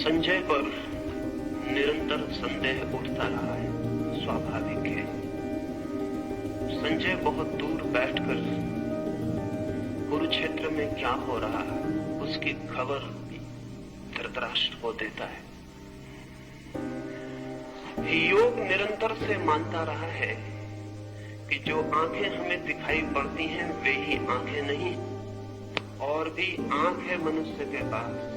संजय पर निरंतर संदेह उठता रहा है। स्वाभाविक है। संजय बहुत दूर बैठकर कुरुक्षेत्र में क्या हो रहा है उसकी खबर धृतराष्ट्र को देता है। योग निरंतर से मानता रहा है कि जो आंखें हमें दिखाई पड़ती हैं वे ही आंखें नहीं, और भी आंख है मनुष्य के पास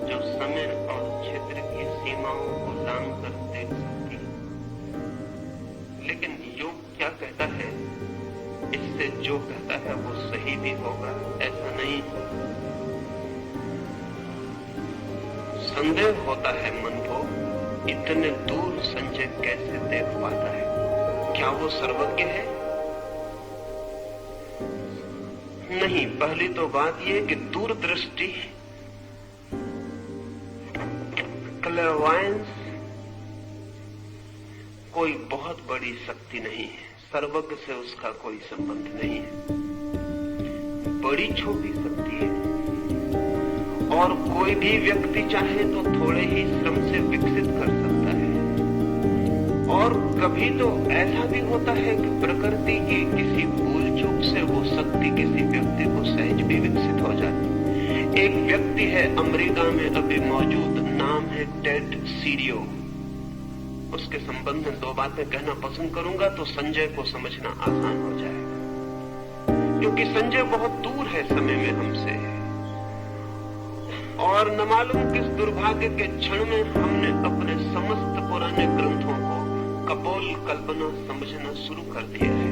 जो समय और क्षेत्र की सीमाओं को लांघ कर देख सकती है। लेकिन योग क्या कहता है, इससे जो कहता है वो सही भी होगा ऐसा नहीं। संदेह होता है मन को, इतने दूर संजय कैसे देख पाता है? क्या वो सर्वज्ञ है? नहीं। पहली तो बात यह कि दूरदृष्टि, क्लेरवायंस कोई बहुत बड़ी शक्ति नहीं है। सर्वज्ञ से उसका कोई संबंध नहीं है। बड़ी छोटी शक्ति है, और कोई भी व्यक्ति चाहे तो थोड़े ही श्रम से विकसित कर सकता है। और कभी तो ऐसा भी होता है कि प्रकृति की किसी भूल चूक से वो शक्ति किसी व्यक्ति को सहज भी विकसित हो जाती है। एक व्यक्ति है अमेरिका में अभी मौजूद, नाम है टेड सीरियो। उसके संबंध में दो बातें कहना पसंद करूंगा तो संजय को समझना आसान हो जाएगा, क्योंकि संजय बहुत दूर है समय में हमसे, और न मालूम किस दुर्भाग्य के क्षण में हमने अपने समस्त पुराने ग्रंथों को कपोल कल्पना समझना शुरू कर दिया है।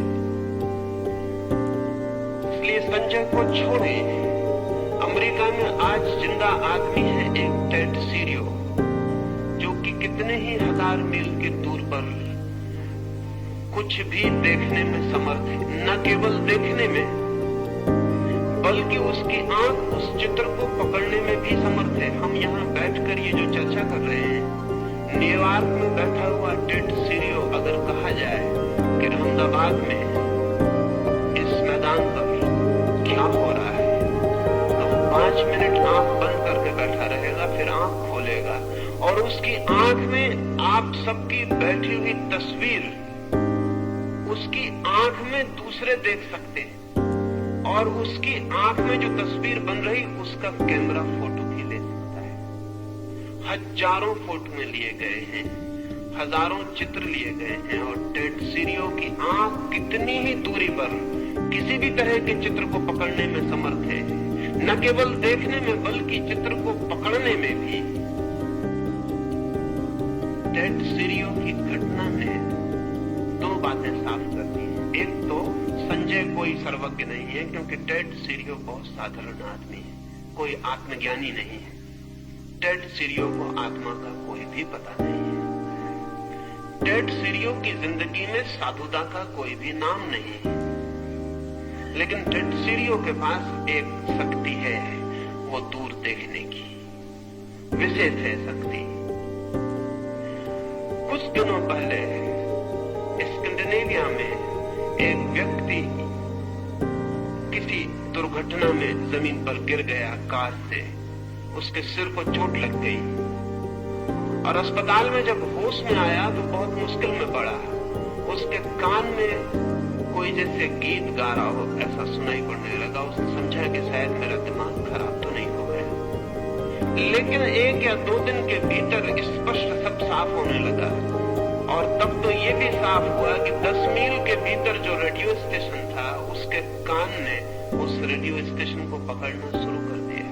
इसलिए संजय को छोड़े, अमेरिका में आज जिंदा आदमी है एक टेड सीरियो, जो कि कितने ही हजार मील की दूर पर कुछ भी देखने में समर्थ है। न केवल देखने में, बल्कि उसकी आंख उस चित्र को पकड़ने में भी समर्थ है। हम यहाँ बैठकर ये जो चर्चा कर रहे हैं, न्यूयॉर्क में बैठा हुआ टेड सीरियो अगर कहा जाए कि अहमदाबाद में इस मैदान पर क्या हो रहा है, तो 5 मिनट आंख बंद करके बैठा रहेगा, फिर आंख खोलेगा और उसकी आंख में आप सबकी बैठी हुई तस्वीर, उसकी आंख में दूसरे देख सकते हैं, और उसकी आंख में जो तस्वीर बन रही उसका कैमरा फोटो भी ले सकता है। हजारों फोटो लिए गए हैं, हजारों चित्र लिए गए हैं, और टेड सीरियो की आंख कितनी ही दूरी पर किसी भी तरह के चित्र को पकड़ने में समर्थ है। न केवल देखने में बल्कि चित्र को पकड़ने में भी। टेड सीरियो की घटना ने दो बातें साफ कर दी। एक तो संजय कोई सर्वज्ञ नहीं है, क्योंकि टेड सीरियो बहुत साधारण आदमी है, कोई आत्मज्ञानी नहीं है। टेड सीरियो को आत्मा का कोई भी पता नहीं है। टेड सीरियो की जिंदगी में साधुता का कोई भी नाम नहीं है। लेकिन टेड सीरियो के पास एक शक्ति है, वो दूर देखने की विशेष है शक्ति। कुछ दिनों पहले स्कैंडिनेविया में एक व्यक्ति किसी दुर्घटना में जमीन पर गिर गया कार से, उसके सिर को चोट लग गई, और अस्पताल में जब होश में आया तो बहुत मुश्किल में पड़ा। उसके कान में कोई जैसे गीत गा रहा हो ऐसा सुनाई पड़ने लगा। उसने समझा कि शायद मेरा दिमाग खराब तो नहीं हो गया, लेकिन 1 या 2 दिन के भीतर स्पष्ट सब साफ होने लगा। और तब तो ये भी साफ हुआ कि 10 मील के भीतर जो रेडियो स्टेशन था, उसके कान ने उस रेडियो स्टेशन को पकड़ना शुरू कर दिया।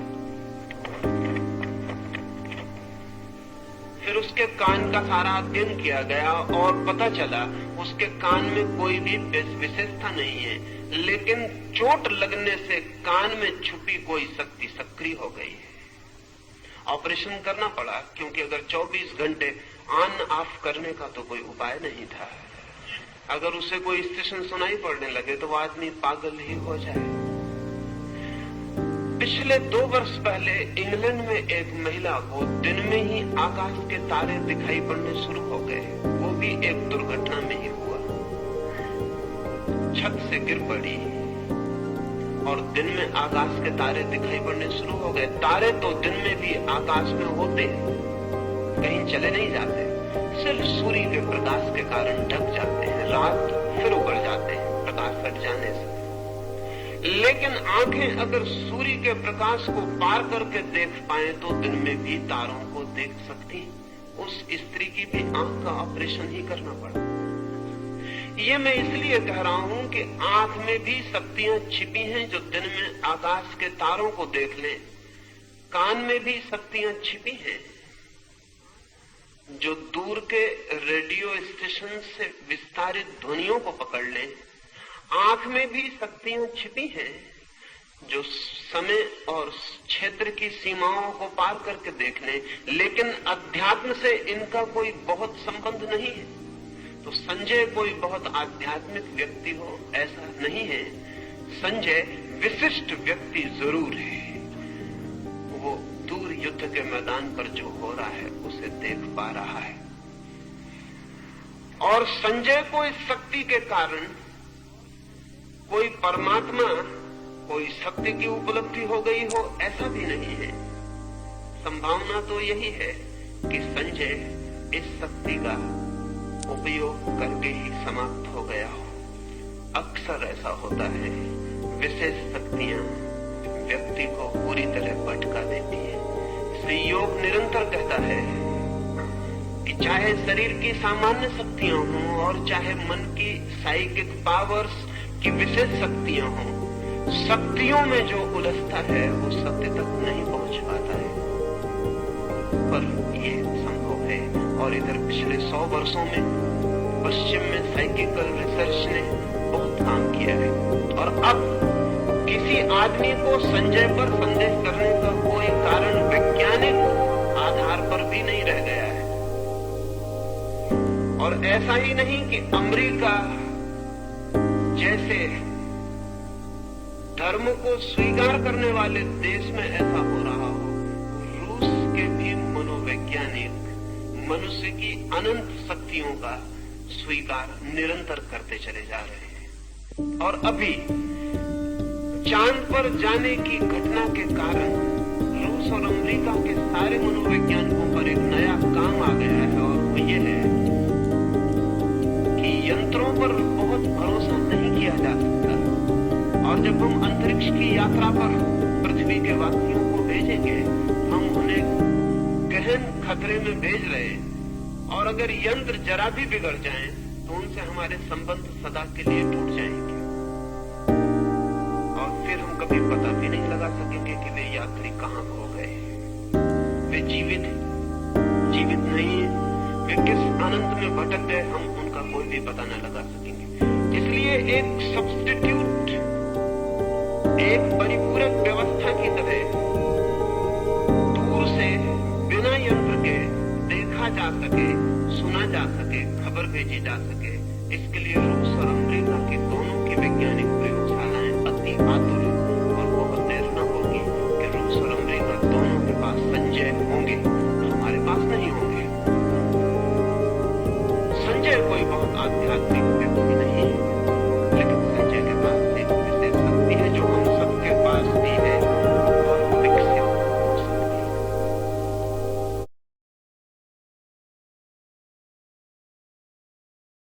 फिर उसके कान का सारा अध्ययन किया गया और पता चला उसके कान में कोई भी विशेषता नहीं है, लेकिन चोट लगने से कान में छुपी कोई शक्ति सक्रिय हो गई है। ऑपरेशन करना पड़ा, क्योंकि अगर 24 घंटे ऑन ऑफ करने का तो कोई उपाय नहीं था। अगर उसे कोई स्टेशन सुनाई पड़ने लगे तो वो आदमी पागल ही हो जाए। पिछले 2 वर्ष पहले इंग्लैंड में एक महिला को दिन में ही आकाश के तारे दिखाई पड़ने शुरू हो गए। वो भी एक दुर्घटना में ही हुआ। छत से गिर पड़ी और दिन में आकाश के तारे दिखाई पड़ने शुरू हो गए। तारे तो दिन में भी आकाश में होते हैं, कहीं चले नहीं जाते, सिर्फ सूर्य के प्रकाश के कारण ढक जाते हैं, रात फिर उगड़ जाते हैं प्रकाश हट जाने से। लेकिन आंखें अगर सूर्य के प्रकाश को पार करके देख पाए तो दिन में भी तारों को देख सकती। उस स्त्री की भी आंख का ऑपरेशन ही करना पड़ा। ये मैं इसलिए कह रहा हूं कि आंख में भी शक्तियां छिपी हैं जो दिन में आकाश के तारों को देख लें, कान में भी शक्तियां छिपी हैं जो दूर के रेडियो स्टेशन से विस्तारित ध्वनियों को पकड़ लें, आंख में भी शक्तियां छिपी हैं जो समय और क्षेत्र की सीमाओं को पार करके देख लें, लेकिन अध्यात्म से इनका कोई बहुत संबंध नहीं है। तो संजय कोई बहुत आध्यात्मिक व्यक्ति हो ऐसा नहीं है। संजय विशिष्ट व्यक्ति जरूर है। वो दूर युद्ध के मैदान पर जो हो रहा है उसे देख पा रहा है, और संजय को इस शक्ति के कारण कोई परमात्मा, कोई शक्ति की उपलब्धि हो गई हो ऐसा भी नहीं है। संभावना तो यही है कि संजय इस शक्ति का उपयोग करके ही समाप्त हो गया हो। अक्सर ऐसा होता है, विशेष शक्तियां व्यक्ति को पूरी तरह भटका देती है। इसलिए योग निरंतर कहता है कि चाहे शरीर की सामान्य शक्तियां हों और चाहे मन की साइकिक पावर्स की विशेष शक्तियां हों, शक्तियों में जो उलझता है वो सत्य तक नहीं पहुंच पाता है। पर ये संभव है, और इधर पिछले 100 वर्षों में पश्चिम में साइकिकल रिसर्च ने बहुत काम किया है, और अब किसी आदमी को संजय पर संदेह करने का कोई कारण वैज्ञानिक आधार पर भी नहीं रह गया है। और ऐसा ही नहीं कि अमेरिका जैसे धर्म को स्वीकार करने वाले देश में ऐसा हो रहा हो, रूस के भी मनोवैज्ञानिक मनुष्य की अनंत शक्तियों का स्वीकार निरंतर करते चले जा रहे हैं। और अभी चांद पर जाने की घटना के कारण रूस और अमेरिका के सारे मनोवैज्ञानिकों पर एक नया काम आ गया है, और वो ये है कि यंत्रों पर बहुत भरोसा नहीं किया जा सकता। और जब हम अंतरिक्ष की यात्रा पर पृथ्वी के वासियों को भेजेंगे, हम उन्हें गहन खतरे में भेज रहे हैं, और अगर यंत्र जरा भी बिगड़ जाएं तो उनसे हमारे संबंध सदा के लिए टूट जाएंगे, और फिर हम कभी पता भी नहीं लगा सकेंगे कि वे यात्री कहां खो गए। वे जीवित नहीं है, वे किस आनंद में भटक गए, हम उनका कोई भी पता न लगा सकेंगे। इसलिए एक सब्स्टिट्यूट, एक परिपूरक व्यवस्था की तरह दूर से बिना यंत्र के देखा जा सके, सुना जा सके, खबर भेजी जा सके, इसके लिए रूस और अमेरिका की दोनों की वैज्ञानिक प्रयोगशालाएं अति आतुर